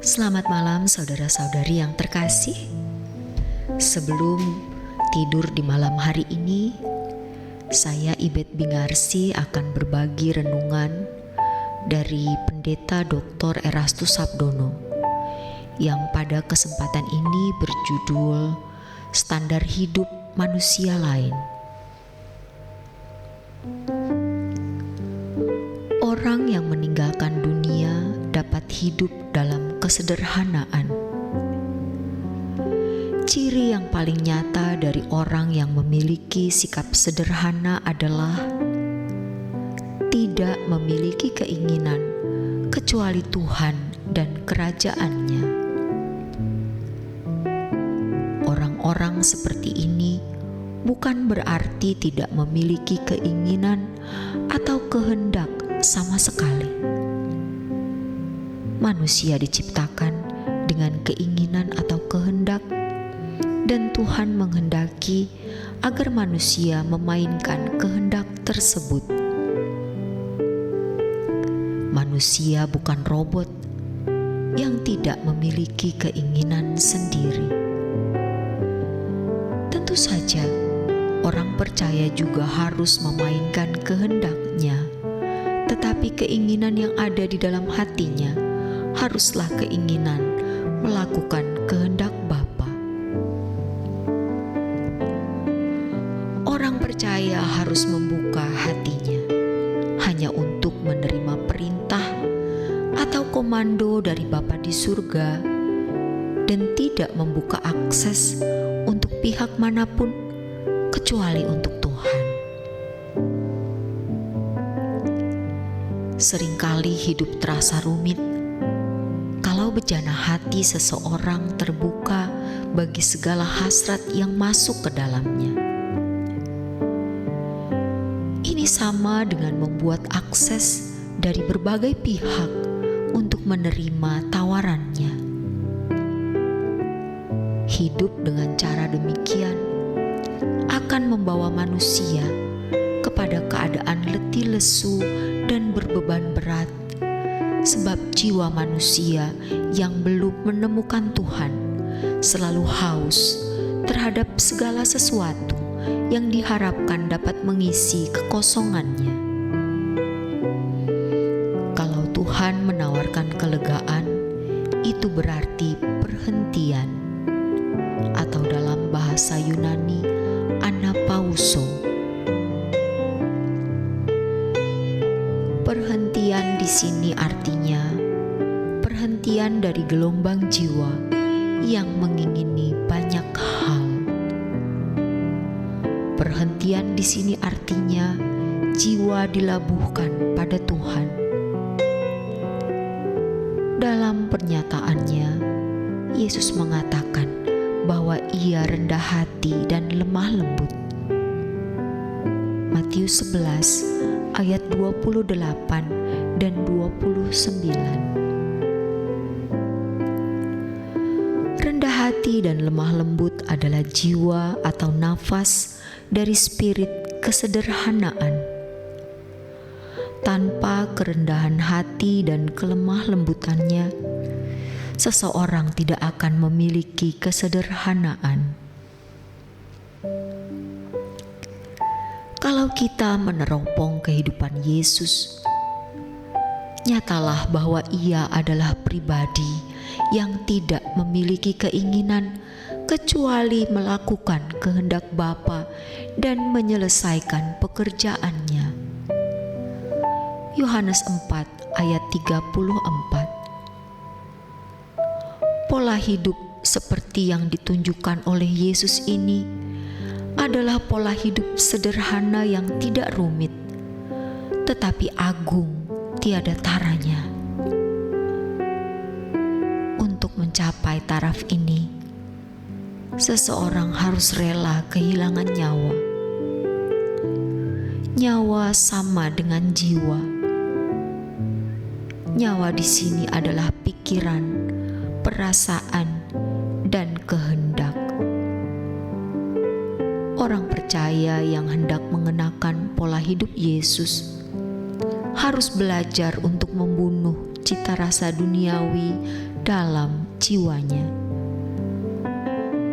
Selamat malam saudara-saudari yang terkasih. Sebelum tidur di malam hari ini, saya Ibet Bingarsi akan berbagi renungan dari Pendeta Dr. Erastus Sabdono yang pada kesempatan ini berjudul Standar Hidup Manusia Lain. Orang yang meninggalkan dunia dapat hidup dalam kesederhanaan. Ciri yang paling nyata dari orang yang memiliki sikap sederhana adalah tidak memiliki keinginan kecuali Tuhan dan kerajaan-Nya. Orang-orang seperti ini bukan berarti tidak memiliki keinginan atau kehendak sama sekali. Manusia diciptakan dengan keinginan atau kehendak, dan Tuhan menghendaki agar manusia memainkan kehendak tersebut. Manusia bukan robot yang tidak memiliki keinginan sendiri. Tentu saja, orang percaya juga harus memainkan kehendaknya, tetapi keinginan yang ada di dalam hatinya haruslah keinginan melakukan kehendak Bapa. Orang percaya harus membuka hatinya hanya untuk menerima perintah atau komando dari Bapa di surga dan tidak membuka akses untuk pihak manapun kecuali untuk Tuhan. Seringkali hidup terasa rumit kalau bejana hati seseorang terbuka bagi segala hasrat yang masuk ke dalamnya. Ini sama dengan membuat akses dari berbagai pihak untuk menerima tawarannya. Hidup dengan cara demikian akan membawa manusia kepada keadaan letih lesu dan berbeban berat, sebab jiwa manusia yang belum menemukan Tuhan selalu haus terhadap segala sesuatu yang diharapkan dapat mengisi kekosongannya. Kalau Tuhan menawarkan kelegaan, itu berarti perhentian, atau dalam bahasa Yunani anapauso. Perhentian di sini artinya perhentian dari gelombang jiwa yang mengingini banyak hal. Perhentian di sini artinya jiwa dilabuhkan pada Tuhan. Dalam pernyataannya, Yesus mengatakan bahwa Ia rendah hati dan lemah lembut. Matius 11 ayat 28 dan 29. Rendah hati dan lemah lembut adalah jiwa atau nafas dari spirit kesederhanaan. Tanpa kerendahan hati dan kelemah lembutannya, seseorang tidak akan memiliki kesederhanaan. Kalau kita meneropong kehidupan Yesus, nyatalah bahwa Ia adalah pribadi yang tidak memiliki keinginan kecuali melakukan kehendak Bapa dan menyelesaikan pekerjaannya. Yohanes 4 ayat 34. Pola hidup seperti yang ditunjukkan oleh Yesus ini adalah pola hidup sederhana yang tidak rumit, tetapi agung tiada taranya. Untuk mencapai taraf ini, seseorang harus rela kehilangan nyawa. Nyawa sama dengan jiwa. Nyawa di sini adalah pikiran, perasaan, dan kehendak. Orang percaya yang hendak mengenakan pola hidup Yesus harus belajar untuk membunuh cita rasa duniawi dalam jiwanya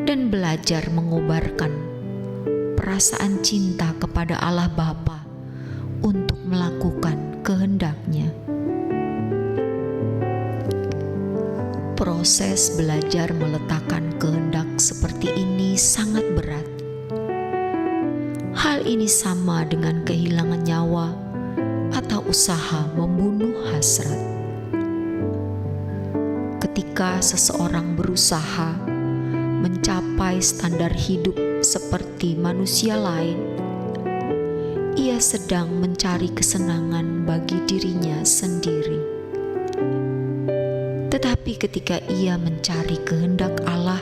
dan belajar mengobarkan perasaan cinta kepada Allah Bapa untuk melakukan kehendak-Nya. Proses belajar meletakkan kehendak seperti ini sangat berat. Hal ini sama dengan kehilangan nyawa atau usaha membunuh hasrat. Ketika seseorang berusaha mencapai standar hidup seperti manusia lain, ia sedang mencari kesenangan bagi dirinya sendiri. Tetapi ketika ia mencari kehendak Allah,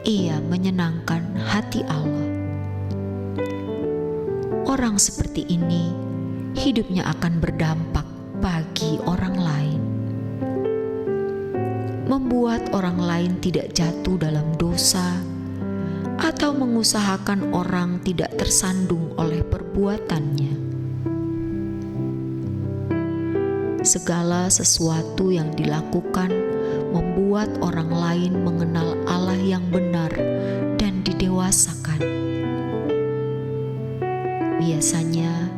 ia menyenangkan hati Allah. Orang seperti ini hidupnya akan berdampak bagi orang lain, membuat orang lain tidak jatuh dalam dosa, atau mengusahakan orang tidak tersandung oleh perbuatannya. Segala sesuatu yang dilakukan membuat orang lain mengenal Allah yang benar dan didewasakan. Biasanya,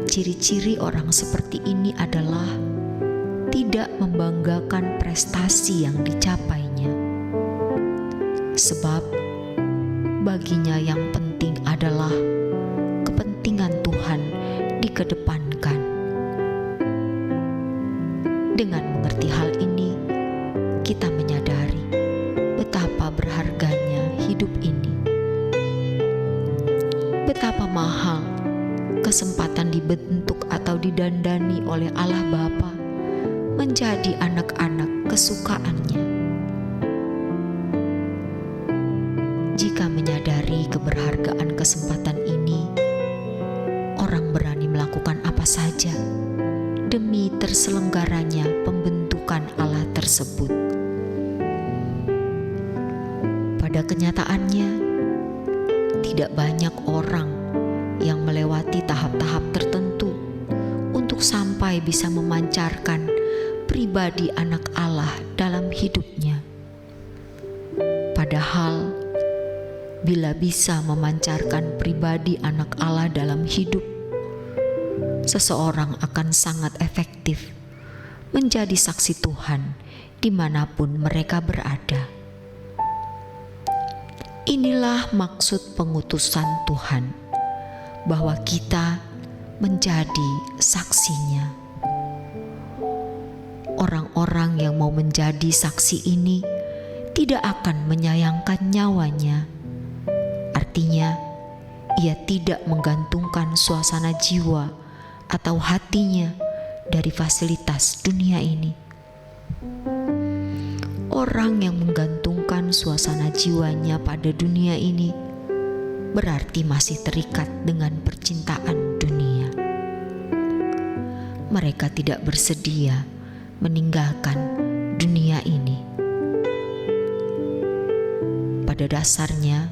ciri-ciri orang seperti ini adalah tidak membanggakan prestasi yang dicapainya, sebab baginya yang penting adalah kepentingan Tuhan dikedepankan. Dengan mengerti hal ini, kita menyadari betapa berharganya hidup ini. Betapa mahal kesempatan dibentuk atau didandani oleh Allah Bapa menjadi anak-anak kesukaannya. Jika menyadari keberhargaan kesempatan ini, orang berani melakukan apa saja demi terselenggaranya pembentukan Allah tersebut. Pada kenyataannya, tidak banyak orang yang melewati tahap-tahap tertentu untuk sampai bisa memancarkan pribadi anak Allah dalam hidupnya. Padahal, bila bisa memancarkan pribadi anak Allah dalam hidup, seseorang akan sangat efektif menjadi saksi Tuhan dimanapun mereka berada. Inilah maksud pengutusan Tuhan, bahwa kita menjadi saksinya. Orang-orang yang mau menjadi saksi ini tidak akan menyayangkan nyawanya. Artinya, ia tidak menggantungkan suasana jiwa atau hatinya dari fasilitas dunia ini. Orang yang menggantungkan suasana jiwanya pada dunia ini berarti masih terikat dengan percintaan dunia. Mereka tidak bersedia meninggalkan dunia ini. Pada dasarnya,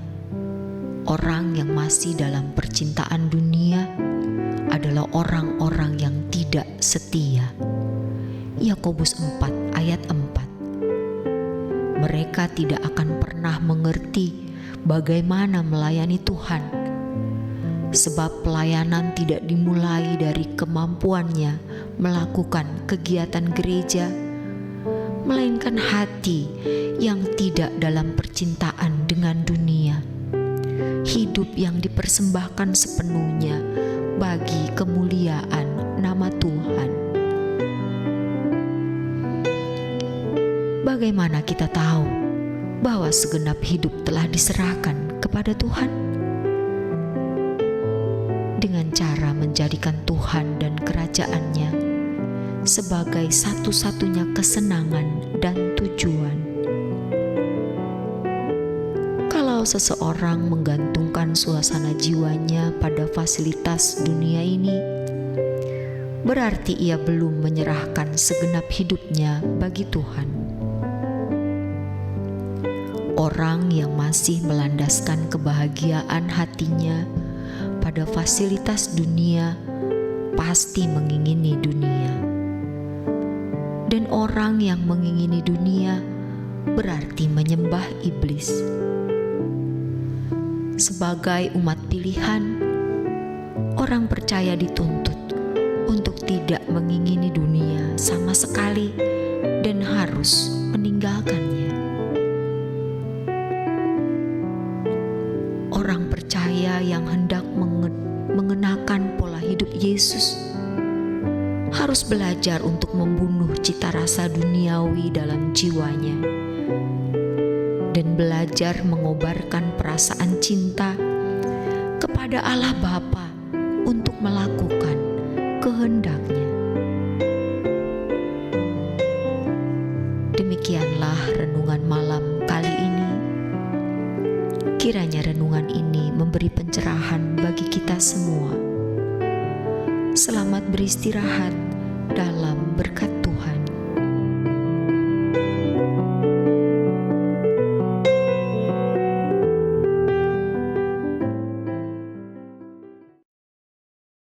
orang yang masih dalam percintaan dunia adalah orang-orang yang tidak setia. Yakobus 4 ayat 4. Mereka tidak akan pernah mengerti bagaimana melayani Tuhan, sebab pelayanan tidak dimulai dari kemampuannya melakukan kegiatan gereja, melainkan hati yang tidak dalam percintaan dengan dunia, hidup yang dipersembahkan sepenuhnya bagi kemuliaan nama Tuhan. Bagaimana kita tahu bahwa segenap hidup telah diserahkan kepada Tuhan? Dengan cara menjadikan Tuhan dan kerajaan-Nya sebagai satu-satunya kesenangan dan tujuan. Kalau seseorang menggantungkan suasana jiwanya pada fasilitas dunia ini, berarti ia belum menyerahkan segenap hidupnya bagi Tuhan. Orang yang masih melandaskan kebahagiaan hatinya pada fasilitas dunia pasti mengingini dunia. dan orang yang mengingini dunia berarti menyembah iblis. Sebagai umat pilihan, orang percaya dituntut untuk tidak mengingini dunia sama sekali dan harus meninggalkannya. Orang percaya yang hendak mengenakan pola hidup Yesus harus belajar untuk membunuh cita rasa duniawi dalam jiwanya dan belajar mengobarkan perasaan cinta kepada Allah Bapa untuk melakukan kehendak-Nya. Demikianlah renungan malam kali ini. Kiranya renungan ini memberi pencerahan bagi kita semua. Selamat beristirahat dalam berkat